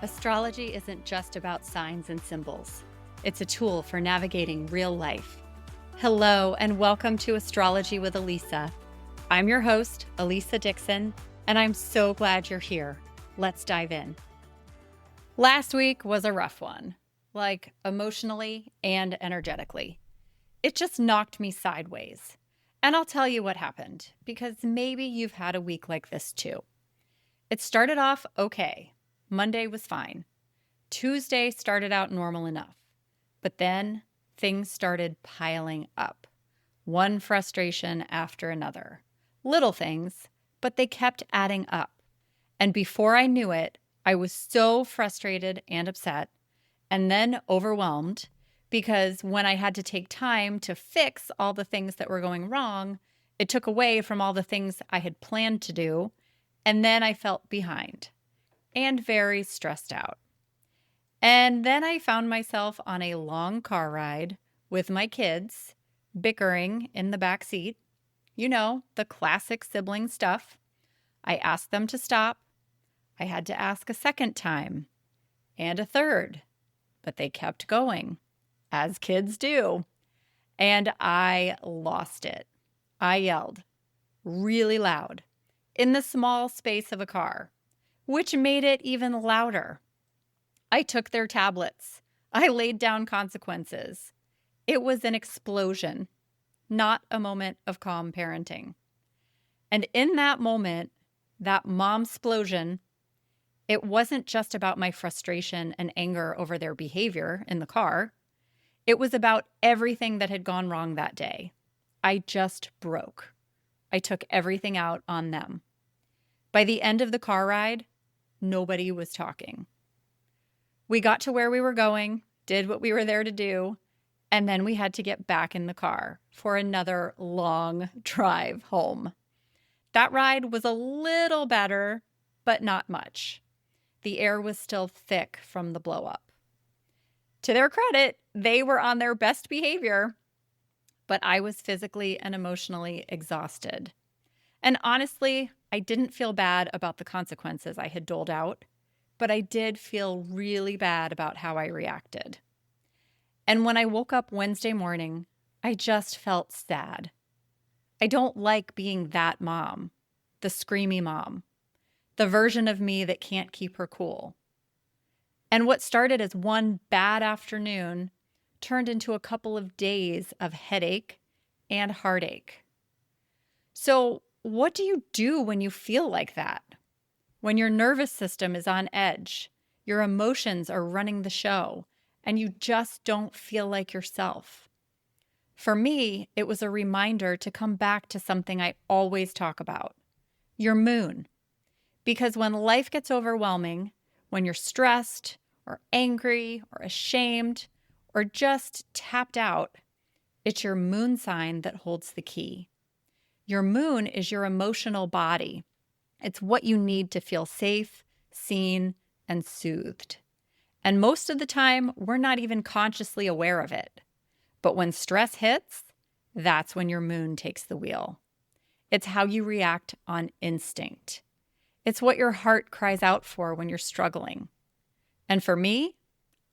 Astrology isn't just about signs and symbols. It's a tool for navigating real life. Hello, and welcome to Astrology with Alisa. I'm your host, Alisa Dixon, and I'm so glad you're here. Let's dive in. Last week was a rough one, like emotionally and energetically. It just knocked me sideways. And I'll tell you what happened, because maybe you've had a week like this too. It started off okay. Monday was fine. Tuesday started out normal enough. But then things started piling up. One frustration after another. Little things, but they kept adding up. And before I knew it, I was so frustrated and upset, and then overwhelmed, because when I had to take time to fix all the things that were going wrong, it took away from all the things I had planned to do, and then I felt behind and very stressed out. And then I found myself on a long car ride with my kids, bickering in the back seat. You know, the classic sibling stuff. I asked them to stop. I had to ask a second time and a third, but they kept going, as kids do. And I lost it. I yelled really loud in the small space of a car, which made it even louder. I took their tablets. I laid down consequences. It was an explosion, not a moment of calm parenting. And in that moment, that momsplosion, it wasn't just about my frustration and anger over their behavior in the car. It was about everything that had gone wrong that day. I just broke. I took everything out on them. By the end of the car ride, nobody was talking. We got to where we were going, did what we were there to do, and then we had to get back in the car for another long drive home. That ride was a little better, but not much. The air was still thick from the blow-up. To their credit, they were on their best behavior, but I was physically and emotionally exhausted. And honestly, I didn't feel bad about the consequences I had doled out, but I did feel really bad about how I reacted. And when I woke up Wednesday morning, I just felt sad. I don't like being that mom, the screamy mom, the version of me that can't keep her cool. And what started as one bad afternoon turned into a couple of days of headache and heartache. So, what do you do when you feel like that? When your nervous system is on edge, your emotions are running the show, and you just don't feel like yourself. For me, it was a reminder to come back to something I always talk about, your moon. Because when life gets overwhelming, when you're stressed or angry or ashamed or just tapped out, it's your moon sign that holds the key. Your moon is your emotional body. It's what you need to feel safe, seen, and soothed. And most of the time, we're not even consciously aware of it. But when stress hits, that's when your moon takes the wheel. It's how you react on instinct. It's what your heart cries out for when you're struggling. And for me,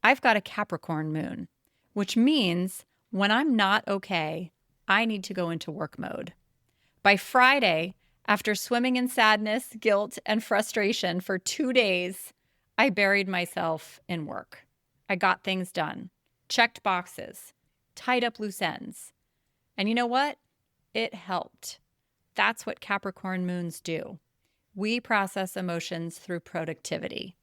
I've got a Capricorn moon, which means when I'm not okay, I need to go into work mode. By Friday, after swimming in sadness, guilt, and frustration for 2 days, I buried myself in work. I got things done, checked boxes, tied up loose ends. And you know what? It helped. That's what Capricorn moons do. We process emotions through productivity.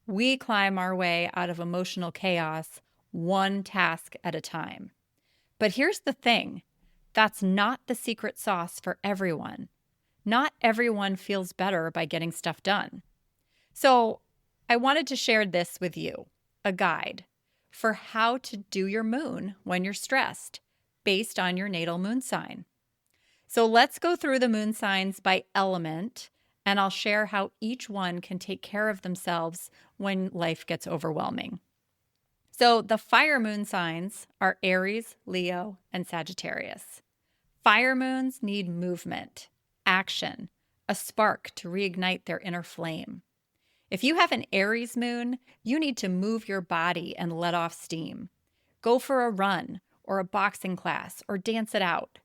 We climb our way out of emotional chaos, one task at a time. But here's the thing. That's not the secret sauce for everyone. Not everyone feels better by getting stuff done. So I wanted to share this with you, a guide for how to do your moon when you're stressed based on your natal moon sign. So let's go through the moon signs by element, and I'll share how each one can take care of themselves when life gets overwhelming. So the fire moon signs are Aries, Leo, and Sagittarius. Fire moons need movement, action, a spark to reignite their inner flame. If you have an Aries moon, you need to move your body and let off steam. Go for a run or a boxing class or dance it out.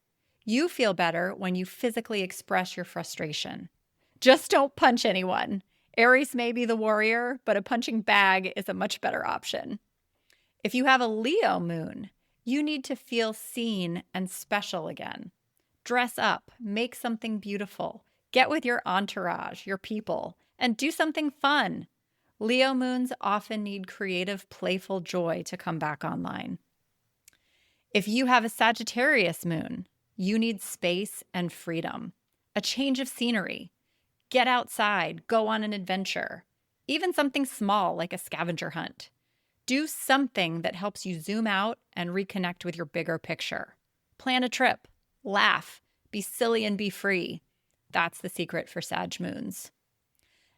You feel better when you physically express your frustration. Just don't punch anyone. Aries may be the warrior, but a punching bag is a much better option. If you have a Leo moon, you need to feel seen and special again. Dress up, make something beautiful, get with your entourage, your people, and do something fun. Leo moons often need creative, playful joy to come back online. If you have a Sagittarius moon, you need space and freedom, a change of scenery. Get outside, go on an adventure, even something small like a scavenger hunt. Do something that helps you zoom out and reconnect with your bigger picture. Plan a trip, laugh, be silly and be free. That's the secret for Sag moons.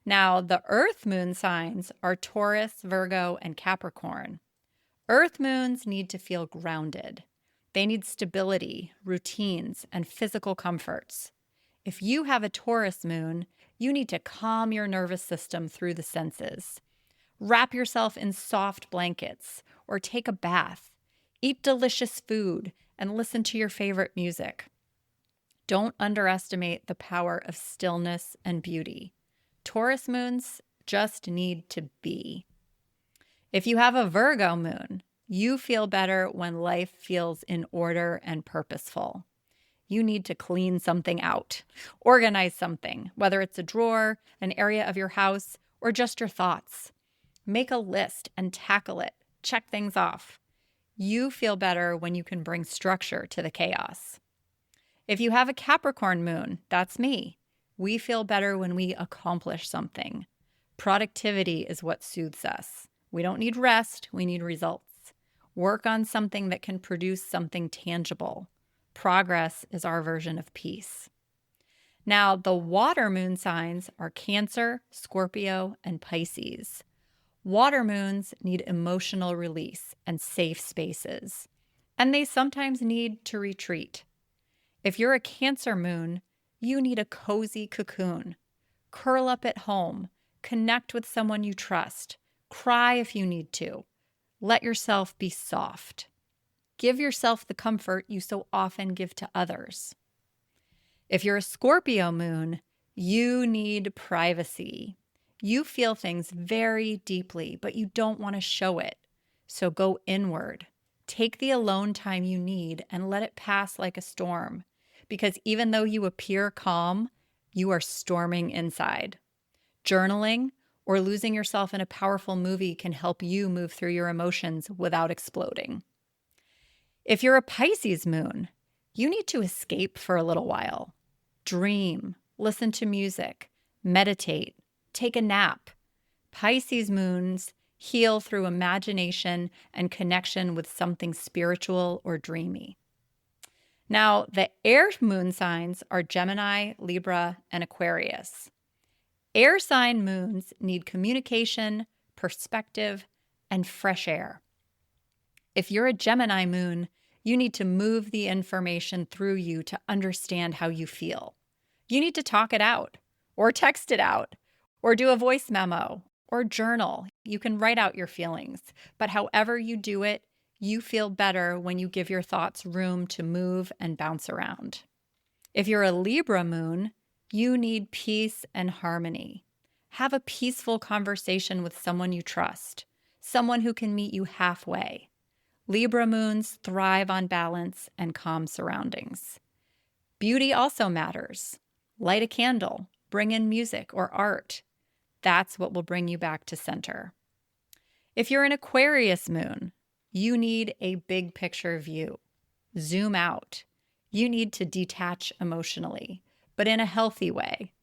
Now, the Earth moon signs are Taurus, Virgo, and Capricorn. Earth moons need to feel grounded. They need stability, routines, and physical comforts. If you have a Taurus moon, you need to calm your nervous system through the senses. Wrap yourself in soft blankets or take a bath. Eat delicious food and listen to your favorite music. Don't underestimate the power of stillness and beauty. Taurus moons just need to be. If you have a Virgo moon, you feel better when life feels in order and purposeful. You need to clean something out, organize something, whether it's a drawer, an area of your house, or just your thoughts. Make a list and tackle it. Check things off. You feel better when you can bring structure to the chaos. If you have a Capricorn moon, that's me. We feel better when we accomplish something. Productivity is what soothes us. We don't need rest, we need results. Work on something that can produce something tangible. Progress is our version of peace. Now, the water moon signs are Cancer, Scorpio, and Pisces. Water moons need emotional release and safe spaces, and they sometimes need to retreat. If you're a Cancer moon, you need a cozy cocoon. Curl up at home, connect with someone you trust, cry if you need to. Let yourself be soft. Give yourself the comfort you so often give to others. If you're a Scorpio moon, you need privacy. You feel things very deeply, but you don't want to show it. So go inward. Take the alone time you need and let it pass like a storm. Because even though you appear calm, you are storming inside. Journaling or losing yourself in a powerful movie can help you move through your emotions without exploding. If you're a Pisces moon, you need to escape for a little while. Dream, listen to music, meditate, take a nap. Pisces moons heal through imagination and connection with something spiritual or dreamy. Now, the air moon signs are Gemini, Libra, and Aquarius. Air sign moons need communication, perspective, and fresh air. If you're a Gemini moon, you need to move the information through you to understand how you feel. You need to talk it out, or text it out, or do a voice memo, or journal. You can write out your feelings, but however you do it, you feel better when you give your thoughts room to move and bounce around. If you're a Libra moon, you need peace and harmony. Have a peaceful conversation with someone you trust, someone who can meet you halfway. Libra moons thrive on balance and calm surroundings. Beauty also matters. Light a candle, bring in music or art. That's what will bring you back to center. If you're an Aquarius moon, you need a big picture view. Zoom out. You need to detach emotionally, but in a healthy way.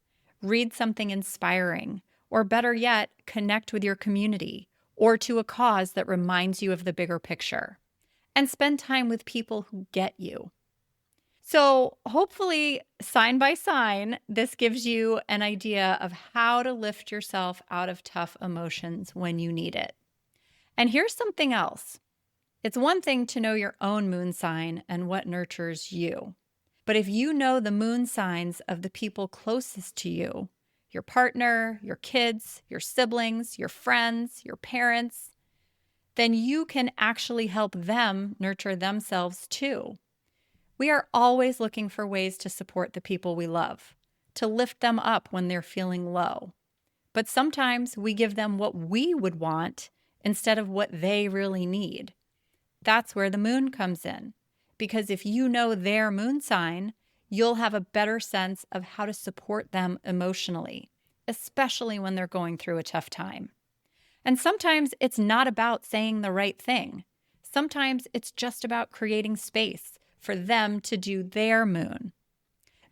Read something inspiring, or better yet, connect with your community or to a cause that reminds you of the bigger picture. And spend time with people who get you. So hopefully, sign by sign, this gives you an idea of how to lift yourself out of tough emotions when you need it. And here's something else. It's one thing to know your own moon sign and what nurtures you. But if you know the moon signs of the people closest to you, your partner, your kids, your siblings, your friends, your parents, then you can actually help them nurture themselves too. We are always looking for ways to support the people we love, to lift them up when they're feeling low. But sometimes we give them what we would want instead of what they really need. That's where the moon comes in, because if you know their moon sign, you'll have a better sense of how to support them emotionally, especially when they're going through a tough time. And sometimes it's not about saying the right thing. Sometimes it's just about creating space for them to do their moon.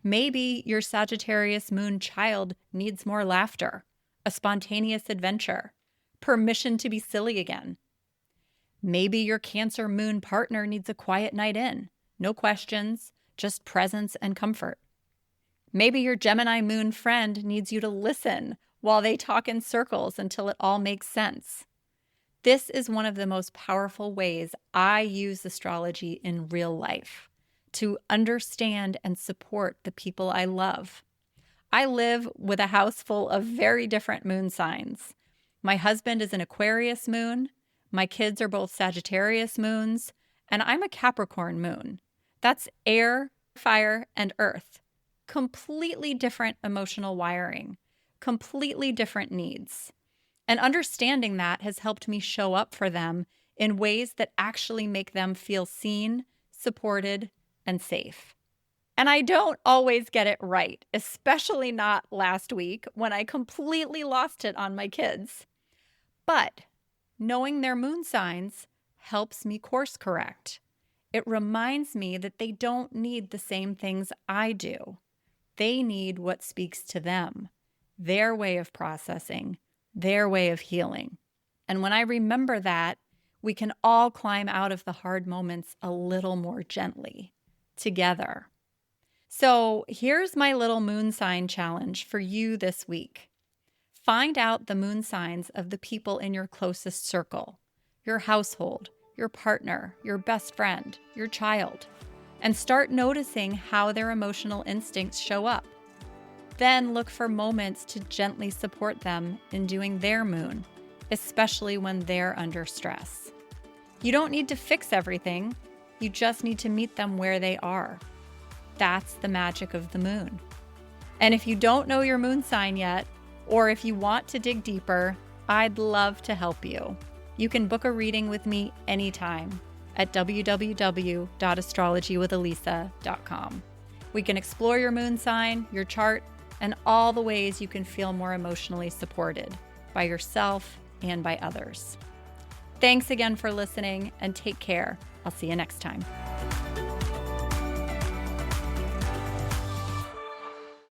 Maybe your Sagittarius moon child needs more laughter, a spontaneous adventure, permission to be silly again. Maybe your Cancer moon partner needs a quiet night in, no questions, just presence and comfort. Maybe your Gemini moon friend needs you to listen while they talk in circles until it all makes sense. This is one of the most powerful ways I use astrology in real life, to understand and support the people I love. I live with a house full of very different moon signs. My husband is an Aquarius moon, my kids are both Sagittarius moons, and I'm a Capricorn moon. That's air, fire, and earth. Completely different emotional wiring, completely different needs. And understanding that has helped me show up for them in ways that actually make them feel seen, supported, and safe. And I don't always get it right, especially not last week when I completely lost it on my kids. But knowing their moon signs helps me course correct. It reminds me that they don't need the same things I do. They need what speaks to them, their way of processing, their way of healing. And when I remember that, we can all climb out of the hard moments a little more gently, together. So here's my little moon sign challenge for you this week. Find out the moon signs of the people in your closest circle, your household, your partner, your best friend, your child, and start noticing how their emotional instincts show up. Then look for moments to gently support them in doing their moon, especially when they're under stress. You don't need to fix everything. You just need to meet them where they are. That's the magic of the moon. And if you don't know your moon sign yet, or if you want to dig deeper, I'd love to help you. You can book a reading with me anytime at www.astrologywithalisa.com. We can explore your moon sign, your chart, and all the ways you can feel more emotionally supported by yourself and by others. Thanks again for listening, and take care. I'll see you next time.